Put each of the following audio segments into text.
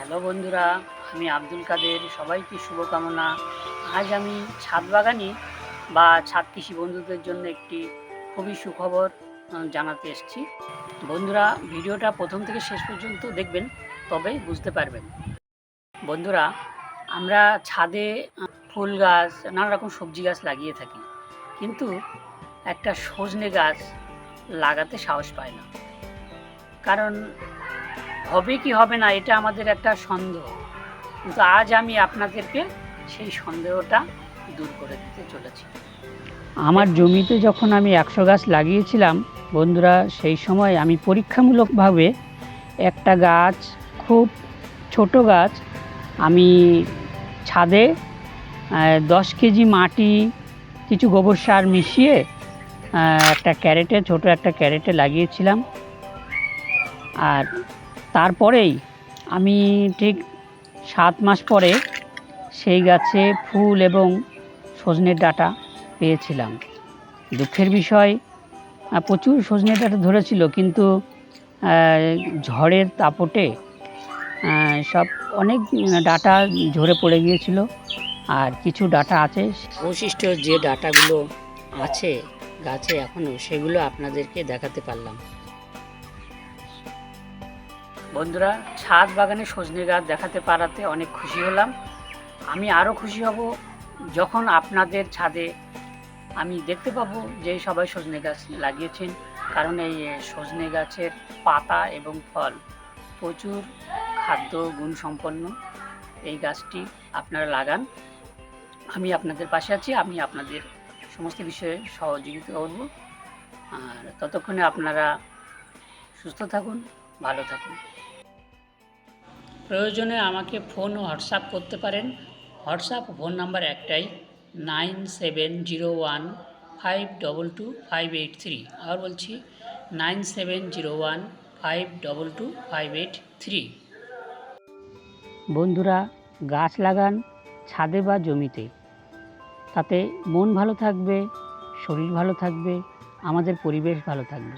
Hello বন্ধুরা, আমি আব্দুল কাদের। সবাইকে শুভকামনা। আজ আমি ছাদ বাগানি বা ছাদ কৃষি বন্ধুদের জন্য একটি খুবই সুখবর জানাতে এসেছি। বন্ধুরা, ভিডিওটা প্রথম থেকে শেষ পর্যন্ত দেখবেন, তবেই বুঝতে পারবেন। বন্ধুরা, আমরা ছাদে ফুল গাছ, নানা রকম সবজি গাছ লাগিয়ে থাকি, কিন্তু একটা সজনে গাছ লাগাতে সাহস পায় না। কারণ হবে কি হবে না, এটা আমাদের একটা সন্দেহ। কিন্তু আজ আমি আপনাদেরকে সেই সন্দেহটা দূর করে দিতে চলেছি। আমার জমিতে যখন আমি 100 গাছ লাগিয়েছিলাম বন্ধুরা, সেই সময় আমি পরীক্ষামূলকভাবে একটা গাছ, খুব ছোট গাছ, আমি ছাদে 10 কেজি মাটি, কিছু গোবর সার মিশিয়ে একটা ক্যারেটে, ছোট একটা ক্যারেটে লাগিয়েছিলাম। আর তারপরেই আমি ঠিক 7 মাস পরে সেই গাছে ফুল এবং সজনের ডাঁটা পেয়েছিলাম। দুঃখের বিষয়, প্রচুর সজনে ডাঁটা ধরেছিল, কিন্তু ঝড়ের দাপটে সব অনেক ডাঁটা ঝরে পড়ে গিয়েছিল। আর কিছু ডাঁটা আছে, অবশিষ্ট যে ডাঁটাগুলো আছে গাছে এখনও, সেগুলো আপনাদেরকে দেখাতে পারলাম। বন্ধুরা, ছাদ বাগানে সজনে গাছ দেখাতে পারাতে অনেক খুশি হলাম। আমি আরও খুশি হব যখন আপনাদের ছাদে আমি দেখতে পাবো যে সবাই সজনে গাছ লাগিয়েছেন। কারণ এই সজনে গাছের পাতা এবং ফল প্রচুর খাদ্য গুণসম্পন্ন। এই গাছটি আপনারা লাগান। আমি আপনাদের পাশে আছি, আমি আপনাদের সমস্ত বিষয়ে সহযোগিতা করব। আর ততক্ষণে আপনারা সুস্থ থাকুন, ভালো থাকুন। প্রয়োজনে আমাকে ফোন ও হোয়াটসঅ্যাপ করতে পারেন। হোয়াটসঅ্যাপ ফোন নাম্বার একটাই, 9701522583। আবার বলছি, 9701522583। বন্ধুরা, গাছ লাগান ছাদে বা জমিতে, তাতে মন ভালো থাকবে, শরীর ভালো থাকবে, আমাদের পরিবেশ ভালো থাকবে।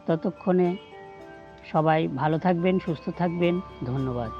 ততক্ষণে সবাই ভালো থাকবেন, সুস্থ থাকবেন। ধন্যবাদ।